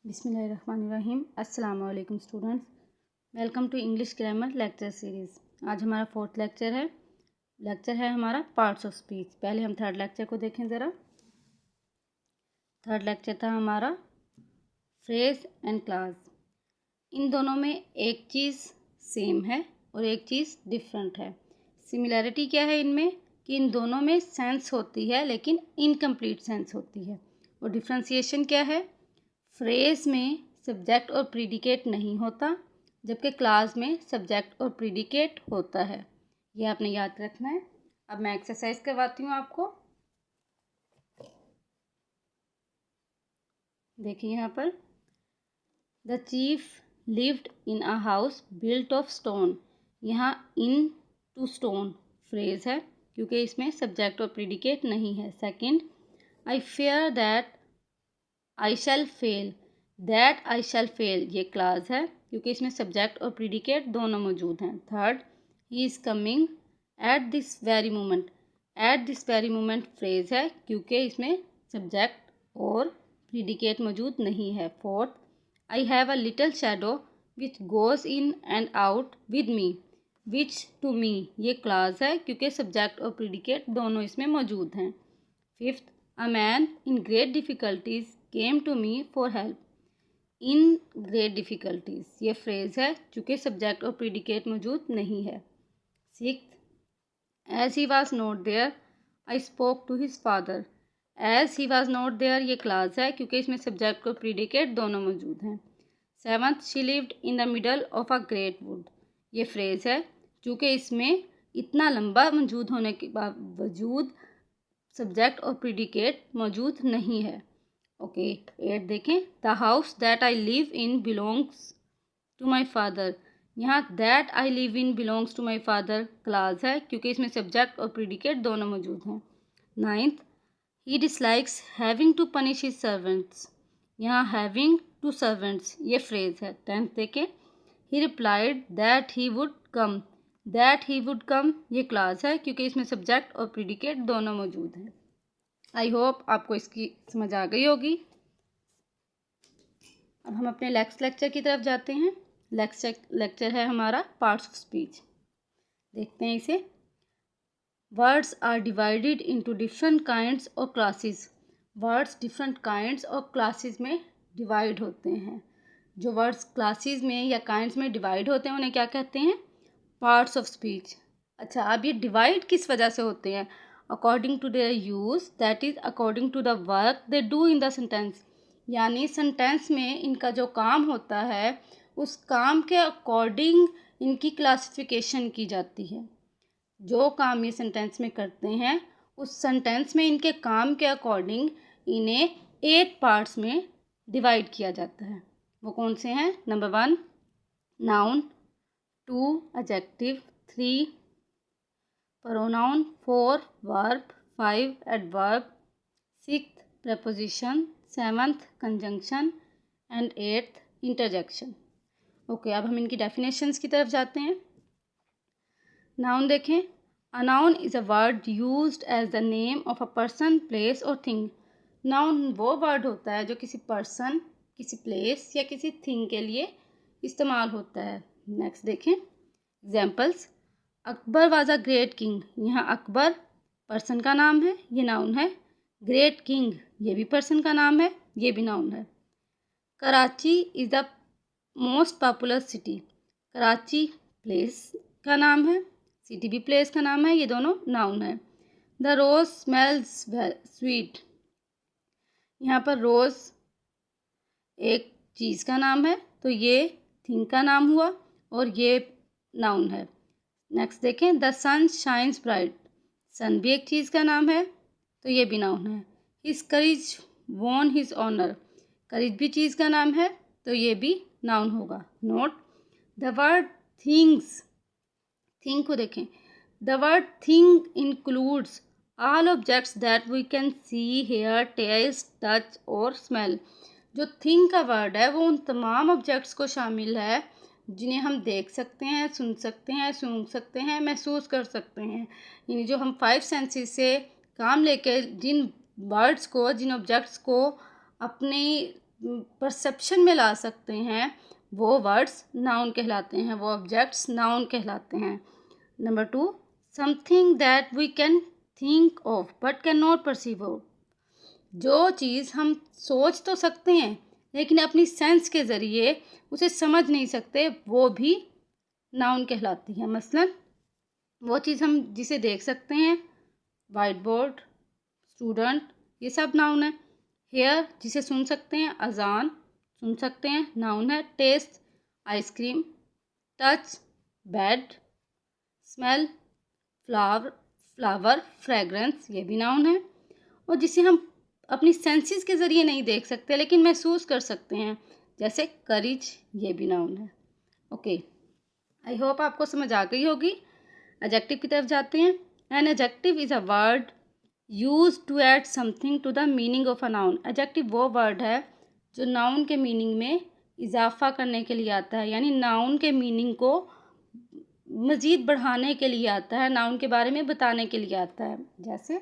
बिस्मिल्लाहिर्रहमानिर्रहीम। अस्सलामु अलैकुम students, welcome to English grammar lecture series. आज हमारा 4th लेक्चर है हमारा पार्ट्स ऑफ स्पीच। पहले हम 3rd लेक्चर को देखें ज़रा। 3rd लेक्चर था हमारा फ्रेज एंड क्लास। इन दोनों में एक चीज़ सेम है और एक चीज़ डिफरेंट है। सिमिलैरिटी क्या है इनमें कि इन दोनों में सेंस होती है लेकिन इनकम्प्लीट सेंस होती है। और डिफ्रेंसिएशन क्या है, फ्रेज में सब्जेक्ट और प्रीडिकेट नहीं होता जबकि क्लास में सब्जेक्ट और प्रीडिकेट होता है। ये आपने याद रखना है। अब मैं एक्सरसाइज करवाती हूँ आपको। देखिए यहाँ पर, the chief lived in a house built of stone. यहाँ इन टू स्टोन फ्रेज है क्योंकि इसमें सब्जेक्ट और प्रीडिकेट नहीं है। Second, I fear that I shall fail. That I shall fail ये क्लास है क्योंकि इसमें सब्जेक्ट और प्रीडिकेट दोनों मौजूद हैं। Third, he is coming at this very moment. At this very moment phrase है क्योंकि इसमें सब्जेक्ट और प्रीडिकेट मौजूद नहीं है। Fourth, I have a little shadow which goes in and out with me. Which to me ये class है क्योंकि सब्जेक्ट और प्रीडिकेट दोनों इसमें मौजूद हैं। Fifth, a man in great difficulties came to me for help. In great difficulties ये phrase है चूँकि सब्जेक्ट और प्रीडिकेट मौजूद नहीं है। Sixth, as he was not there I spoke to his father. As he was not there ये class है क्योंकि इसमें सब्जेक्ट और प्रीडिकेट दोनों मौजूद हैं। Seventh, she lived in the middle of a great wood ये फ्रेज है चूँकि इसमें इतना लंबा मौजूद होने के बावजूद सब्जेक्ट और प्रीडिकेट मौजूद नहीं है। ओके, 8 देखें, the house that I live in belongs to my father. यहाँ that I live in belongs to my father class है क्योंकि इसमें सब्जेक्ट और प्रीडिकेट दोनों मौजूद हैं। 9th, he dislikes having to punish his servants. यहाँ हैविंग टू सर्वेंट्स ये फ्रेज है। 10th देखें, he replied that he would come. That he would come ये क्लास है क्योंकि इसमें सब्जेक्ट और प्रीडिकेट दोनों मौजूद हैं। आई होप आपको इसकी समझ आ गई होगी। अब हम अपने नेक्स्ट लेक्चर की तरफ जाते हैं। लेक्चर है हमारा पार्ट्स ऑफ स्पीच। देखते हैं इसे। Words are divided into different kinds और क्लासेस। वर्ड्स डिफरेंट काइंड्स और क्लासेस में डिवाइड होते हैं। जो वर्ड्स क्लासेस में या काइंड्स में डिवाइड होते हैं उन्हें क्या कहते हैं? Parts of speech. अच्छा, अब ये डिवाइड किस वजह से होते हैं? According to their use, that is according to the work they do in the sentence. यानी सेंटेंस में इनका जो काम होता है उस काम के अकॉर्डिंग इनकी क्लासिफिकेशन की जाती है। जो काम ये सेंटेंस में करते हैं उस सेंटेंस में इनके काम के अकॉर्डिंग इन्हें 8 पार्ट्स में डिवाइड किया जाता है। वो कौन से हैं? Number 1 noun, 2 adjective, 3 pronoun, 4 verb, 5 adverb, 6 preposition, 7th conjunction and 8th interjection. Okay, अब हम इनकी डेफिनेशंस की तरफ जाते हैं। नाउन देखें। A noun is a word used as the name of a person, place or thing. Noun वो word होता है जो किसी पर्सन, किसी प्लेस या किसी थिंग के लिए इस्तेमाल होता है। नेक्स्ट देखें examples. Akbar was a great king. यहाँ अकबर पर्सन का नाम है, ये नाउन है। ग्रेट किंग ये भी पर्सन का नाम है, ये भी नाउन है। Karachi is the most popular city. Karachi place का नाम है, सिटी भी प्लेस का नाम है, ये दोनों नाउन है। The rose smells sweet. यहाँ पर रोज़ एक चीज़ का नाम है तो ये थिंग का नाम हुआ और ये नाउन है। नेक्स्ट देखें, द सन शाइन्स ब्राइट। सन भी एक चीज़ का नाम है तो ये भी नाउन है। हिज करेज वॉन हिज ऑनर। करेज भी चीज़ का नाम है तो ये भी नाउन होगा। Note the word things. Thing को देखें। The word thing includes all objects that we can see, hear, taste, touch or smell. जो थिंग का वर्ड है वो उन तमाम ऑब्जेक्ट्स को शामिल है जिन्हें हम देख सकते हैं, सुन सकते हैं, सूंघ सकते हैं, महसूस कर सकते हैं। यानी जो हम 5 सेंसेस से काम लेके जिन वर्ड्स को, जिन ऑब्जेक्ट्स को अपनी परसेप्शन में ला सकते हैं वो वर्ड्स नाउन कहलाते हैं, वो ऑब्जेक्ट्स नाउन कहलाते हैं। Number 2, something that we can think of but can not perceive of. जो चीज़ हम सोच तो सकते हैं लेकिन अपनी सेंस के ज़रिए उसे समझ नहीं सकते, वो भी नाउन कहलाती है। मसलन वो चीज़ हम जिसे देख सकते हैं, वाइट बोर्ड, स्टूडेंट, ये सब नाउन है। हेयर जिसे सुन सकते हैं, अजान सुन सकते हैं, नाउन है। Taste, ice cream. Touch, bed. Smell, flower, fragrance, ये भी नाउन है। और जिसे हम अपनी सेंसेस के ज़रिए नहीं देख सकते लेकिन महसूस कर सकते हैं, जैसे करेज, ये भी नाउन है। ओके, आई होप आपको समझ आ गई होगी। एडजेक्टिव की तरफ जाते हैं। An adjective is a word use to add something to the meaning of a noun. Adjective वो वर्ड है जो नाउन के मीनिंग में इजाफा करने के लिए आता है, यानी नाउन के मीनिंग को मज़ीद बढ़ाने के लिए आता है, नाउन के बारे में बताने के लिए आता है। जैसे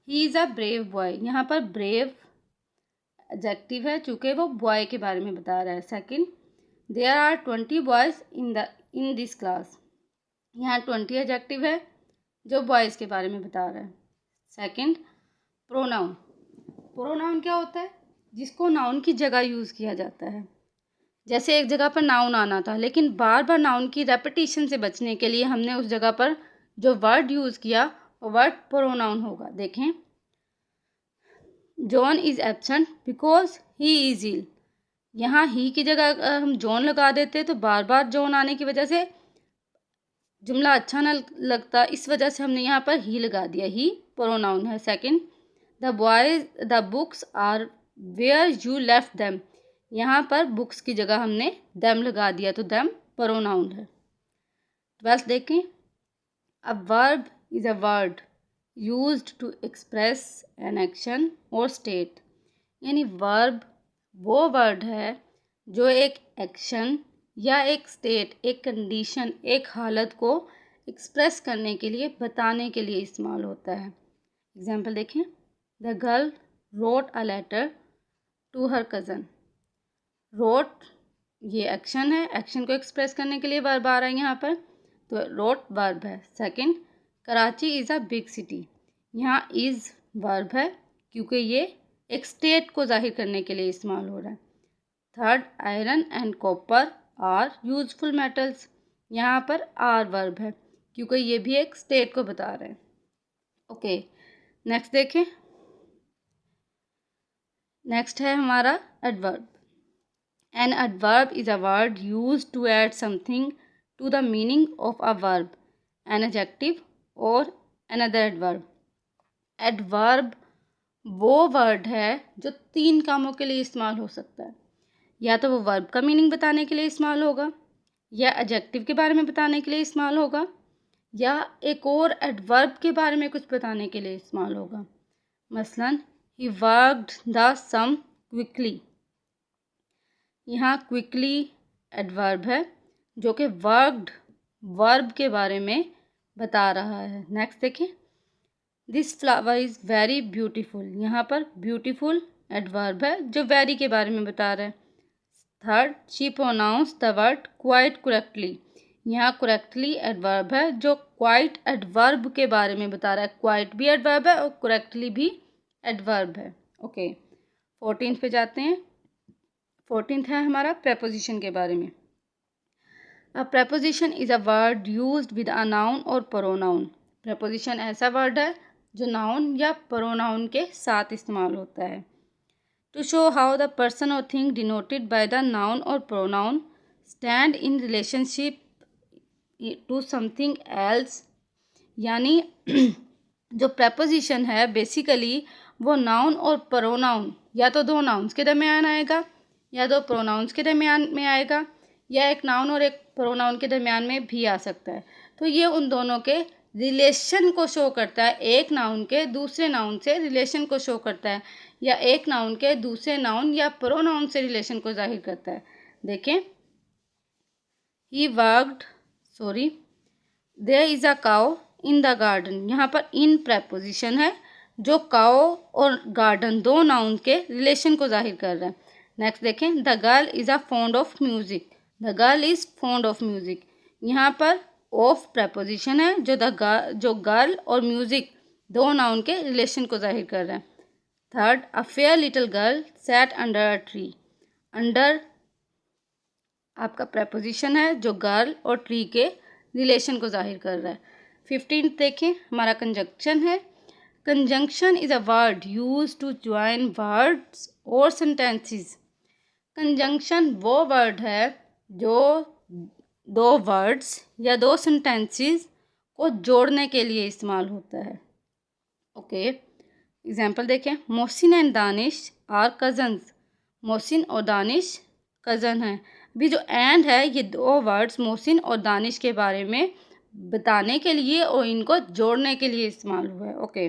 he is a brave boy, यहाँ पर ब्रेव एडजेक्टिव है चूँकि वो बॉय के बारे में बता रहा है। Second, there are 20 boys in this class, यहाँ 20 एडजेक्टिव है जो बॉयज़ के बारे में बता रहा है। Second, pronoun. प्रोनाउन क्या होता है? जिसको नाउन की जगह यूज़ किया जाता है। जैसे एक जगह पर नाउन आना था लेकिन बार बार नाउन की रेपिटेशन से बचने के लिए हमने उस जगह पर जो वर्ड यूज़ किया वो वर्ड प्रोनाउन होगा। देखें, John is absent because he is ill. यहाँ ही की जगह अगर हम जॉन लगा देते तो बार बार जॉन आने की वजह से जुमला अच्छा न लगता, इस वजह से हमने यहाँ पर ही लगा दिया। ही प्रोनाउन है। Second, the books are where you left them, यहाँ पर बुक्स की जगह हमने देम लगा दिया तो देम प्रोनाउन है। 12th देखें, a verb is a word used to express an action or state, यानी वर्ब वो वर्ड है जो एक एक्शन या एक स्टेट, एक कंडीशन, एक हालत को एक्सप्रेस करने के लिए, बताने के लिए इस्तेमाल होता है। एग्जाम्पल देखें, the girl wrote a letter to her cousin. Wrote ये एक्शन है, एक्शन को एक्सप्रेस करने के लिए वर्ब आ रहा है यहाँ पर, तो रोट वर्ब है। Second, Karachi is a big city, यहाँ इज़ वर्ब है क्योंकि ये एक स्टेट को जाहिर करने के लिए इस्तेमाल हो रहा है। Third, iron and copper are useful metals, यहाँ पर आर वर्ब है क्योंकि ये भी एक स्टेट को बता रहे हैं। ओके, नेक्स्ट देखें। नेक्स्ट है हमारा adverb. An adverb is a word used to add something to the meaning of a verb, an adjective or another adverb. Adverb वो वर्ड है जो 3 कामों के लिए इस्तेमाल हो सकता है। या तो वो वर्ब का मीनिंग बताने के लिए इस्तेमाल होगा, या एडजेक्टिव के बारे में बताने के लिए इस्तेमाल होगा, या एक और एडवर्ब के बारे में कुछ बताने के लिए इस्तेमाल होगा। मसलन, he worked the sum quickly, यहाँ क्विकली एडवर्ब है जो कि वर्कड वर्ब के बारे में बता रहा है। नेक्स्ट देखें, this flower is very beautiful, यहाँ पर ब्यूटीफुल एडवर्ब है जो वेरी के बारे में बता रहा है। Third, she pronounce the word quite correctly, यहाँ करेक्टली एडवर्ब है जो क्वाइट एडवर्ब के बारे में बता रहा है। क्वाइट भी एडवर्ब है और करेक्टली भी एडवर्ब है। ओके, 14th पे जाते हैं। 14th है हमारा प्रेपोजिशन के बारे में। A preposition is a word used with a noun और प्रोनाउन। प्रेपोजिशन ऐसा वर्ड है जो नाउन या प्रोनाउन के साथ इस्तेमाल होता है। To show how the person और thing denoted by the noun और pronoun stand in relationship to something else, यानी जो प्रेपोजिशन है बेसिकली वो नाउन और प्रोनाउन, या तो 2 नाउन्स के दरमियान आएगा या 2 प्रोनाउंस के दरमियान में आएगा, या एक नाउन और एक प्रोनाउन के दरमियान में भी आ सकता है। तो ये उन दोनों के रिलेशन को शो करता है, एक नाउन के दूसरे नाउन से रिलेशन को शो करता है, या एक नाउन के दूसरे नाउन या प्रोनाउन से रिलेशन को जाहिर करता है। देखें, he worked there is a cow in the garden, यहाँ पर इन प्रेपोजिशन है जो काउ और गार्डन 2 नाउन के रिलेशन को जाहिर कर रहा है। नेक्स्ट देखें, the girl is a fond of music, the girl is fond of music, यहाँ पर ऑफ प्रपोजिशन है जो गर्ल और म्यूज़िक दो नाउन के रिलेशन को जाहिर कर रहा है। Third, a fair little girl sat under a tree, under आपका प्रपोजिशन है जो गर्ल और ट्री के रिलेशन को जाहिर कर रहा है। 15 देखें, हमारा कंजंक्शन है। Conjunction is a word use to join words or sentences. Conjunction वो वर्ड है जो दो वर्ड्स या दो सेंटेंसेस को जोड़ने के लिए इस्तेमाल होता है। ओके, एग्जाम्पल देखें, Mohsin and Danish are cousins, Mohsin और दानिश कज़न हैं। अभी जो एंड है ये दो वर्ड्स मोहसिन और दानिश के बारे में बताने के लिए और इनको जोड़ने के लिए इस्तेमाल हुआ है। ओके,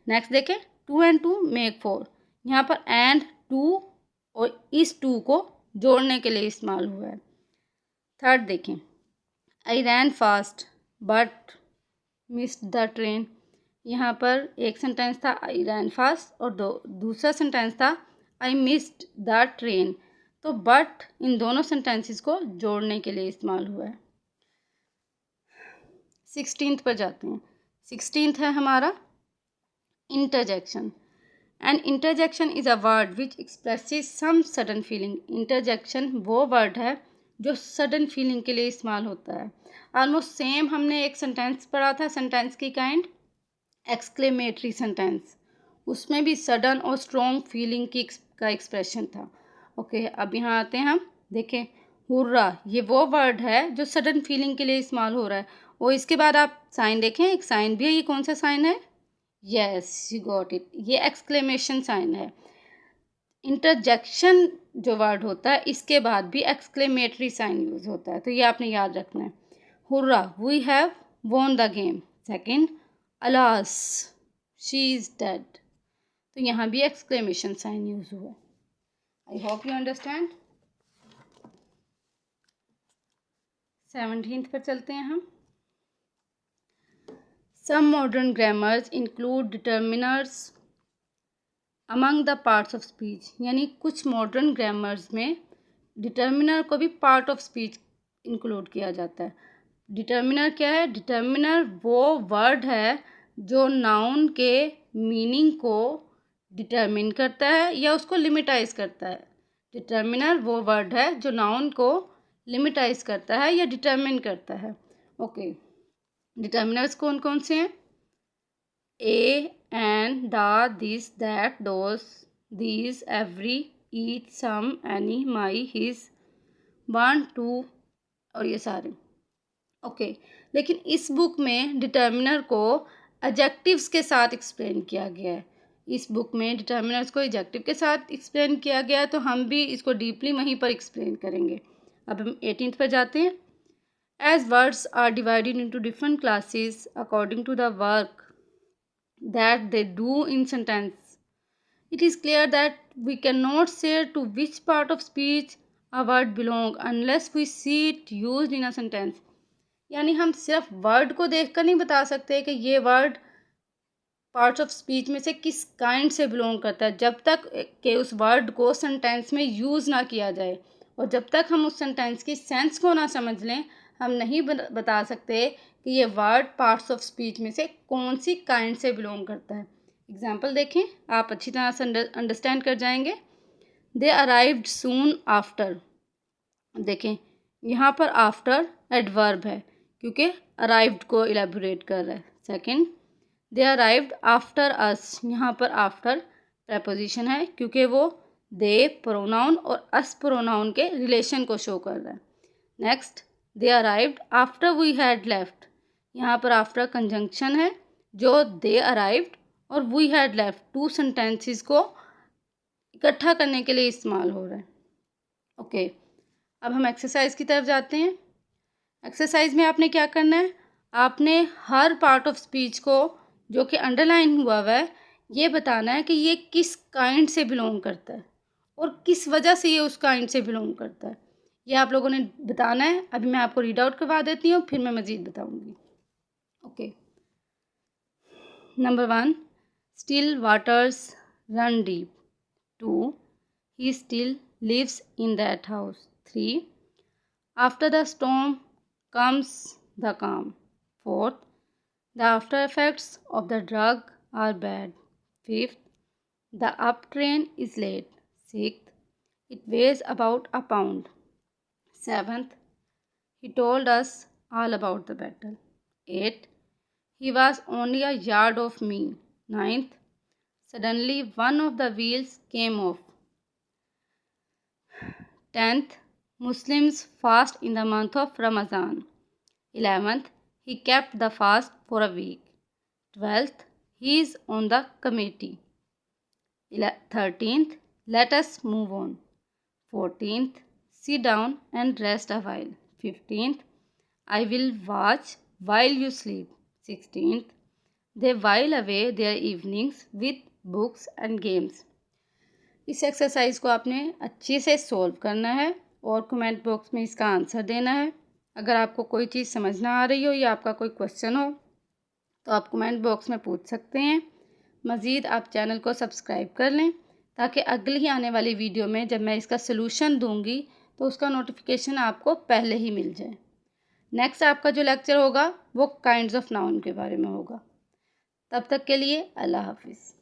नेक्स्ट देखें, 2 and 2 मेक 4, यहाँ पर एंड 2 और इस 2 को जोड़ने के लिए इस्तेमाल हुआ है। थर्ड देखें, I ran fast but missed the train, यहाँ पर एक सेंटेंस था आई रैन फास्ट और दूसरा सेंटेंस था आई मिस्ड द ट्रेन। तो बट इन दोनों सेंटेंसेस को जोड़ने के लिए इस्तेमाल हुआ है। 16th पर जाते हैं। 16th है हमारा interjection. An interjection is a word which expresses some sudden feeling. Interjection वो वर्ड है जो सडन फीलिंग के लिए इस्तेमाल होता है। ऑलमोस्ट सेम हमने एक सेंटेंस पढ़ा था, सेंटेंस की काइंड एक्सक्लेमेटरी सेंटेंस, उसमें भी सडन और स्ट्रॉन्ग फीलिंग का एक्सप्रेशन था। ओके, अब यहाँ आते हैं हम, देखें हुर्रा ये वो वर्ड है जो सडन फीलिंग के लिए इस्तेमाल हो रहा है। और इसके बाद आप साइन देखें, एक साइन भी है, ये कौन सा साइन है? यस, यू गॉट इट, ये एक्सक्लेमेशन साइन है। इंटरजेक्शन जो वर्ड होता है इसके बाद भी एक्सक्लेमेटरी साइन यूज होता है, तो ये आपने याद रखना है। Hurrah we have won the game. Second, alas she is dead, तो यहाँ भी एक्सक्लेमेशन साइन यूज हुआ है। I hope you understand. 17th पर चलते हैं हम। Some modern grammars include determiners among the parts of speech, यानी कुछ मॉडर्न ग्रामर्स में डिटर्मिनर को भी पार्ट ऑफ स्पीच इंक्लूड किया जाता है। डिटर्मिनर क्या है? डिटर्मिनर वो वर्ड है जो नाउन के मीनिंग को डिटर्मिन करता है या उसको लिमिटाइज करता है। डिटर्मिनर वो वर्ड है जो नाउन को लिमिटाइज करता है या डिटर्मिन करता है। ओके, डिटर्मिनर्स कौन कौन से हैं? A, and, the, this, that, those, these, every, each, some, any, my, his, one, two और ये सारे। ओके, लेकिन इस बुक में डिटर्मिनर को एडजेक्टिव्स के साथ एक्सप्लेन किया गया है। इस बुक में डिटर्मिनर्स को एडजेक्टिव के साथ एक्सप्लेन किया गया है, तो हम भी इसको डीपली वहीं पर एक्सप्लेन करेंगे। अब हम 18th पर जाते हैं। As words are divided into different classes according to the work that they do in sentence, it is clear that we cannot say to which part of speech a word belong unless we see it used in a sentence। यानी हम सिर्फ word को देखकर नहीं बता सकते कि ये वर्ड पार्ट्स ऑफ स्पीच में से किस काइंड से बिलोंग करता है, जब तक कि उस वर्ड को सेंटेंस में यूज़ ना किया जाए। और जब तक हम उस सेंटेंस की सेंस को ना समझ लें, हम नहीं बता सकते कि ये वर्ड पार्ट्स ऑफ स्पीच में से कौन सी काइंड से बिलोंग करता है। एग्जाम्पल देखें, आप अच्छी तरह से अंडरस्टैंड कर जाएंगे। दे अराइव्ड सून आफ्टर, देखें यहाँ पर आफ्टर एडवर्ब है क्योंकि अराइव्ड को इलेबोरेट कर रहा है। सेकंड, दे अराइव्ड आफ्टर अस, यहाँ पर आफ्टर प्रपोजिशन है क्योंकि वो दे प्रोनाउन और अस प्रोनाउन के रिलेशन को शो कर रहा है। Next, they arrived after we had left, यहाँ पर आफ्टर कंजंक्शन है जो दे अराइव्ड और we had left two sentences को इकट्ठा करने के लिए इस्तेमाल हो रहा है। ओके, अब हम एक्सरसाइज की तरफ जाते हैं। एक्सरसाइज में आपने क्या करना है? आपने हर पार्ट ऑफ स्पीच को जो कि अंडरलाइन हुआ हुआ है ये बताना है कि ये किस काइंड से बिलोंग करता है और किस वजह से ये उस काइंड से बिलोंग करता है, ये आप लोगों ने बताना है। अभी मैं आपको रीड आउट करवा देती हूँ, फिर मैं मज़ीद बताऊँगी। Okay, number 1, still waters run deep. 2, he still lives in that house. 3. After the storm comes the calm. 4th, the after effects of the drug are bad. 5th, the up train is late. 6th, it weighs about a pound. 7th, he told us all about the battle. 8th, he was only a yard off me. 9th, suddenly one of the wheels came off. 10th, Muslims fast in the month of Ramadan. 11th, he kept the fast for a week. 12th, he is on the committee. 13th, let us move on. 14th, sit down and rest a while. 15th, I will watch while you sleep. 16th, they while away their evenings with books and games. इस exercise को आपने अच्छे से solve करना है और comment box में इसका आंसर देना है। अगर आपको कोई चीज़ समझ ना आ रही हो या आपका कोई क्वेश्चन हो तो आप कमेंट बॉक्स में पूछ सकते हैं। मज़ीद आप चैनल को सब्सक्राइब कर लें ताकि अगली आने वाली वीडियो में जब मैं इसका सलूशन दूंगी तो उसका नोटिफिकेशन आपको पहले ही मिल जाए। नेक्स्ट आपका जो लेक्चर होगा वो काइंड्स ऑफ नाउन के बारे में होगा। तब तक के लिए अल्लाह हाफिज़।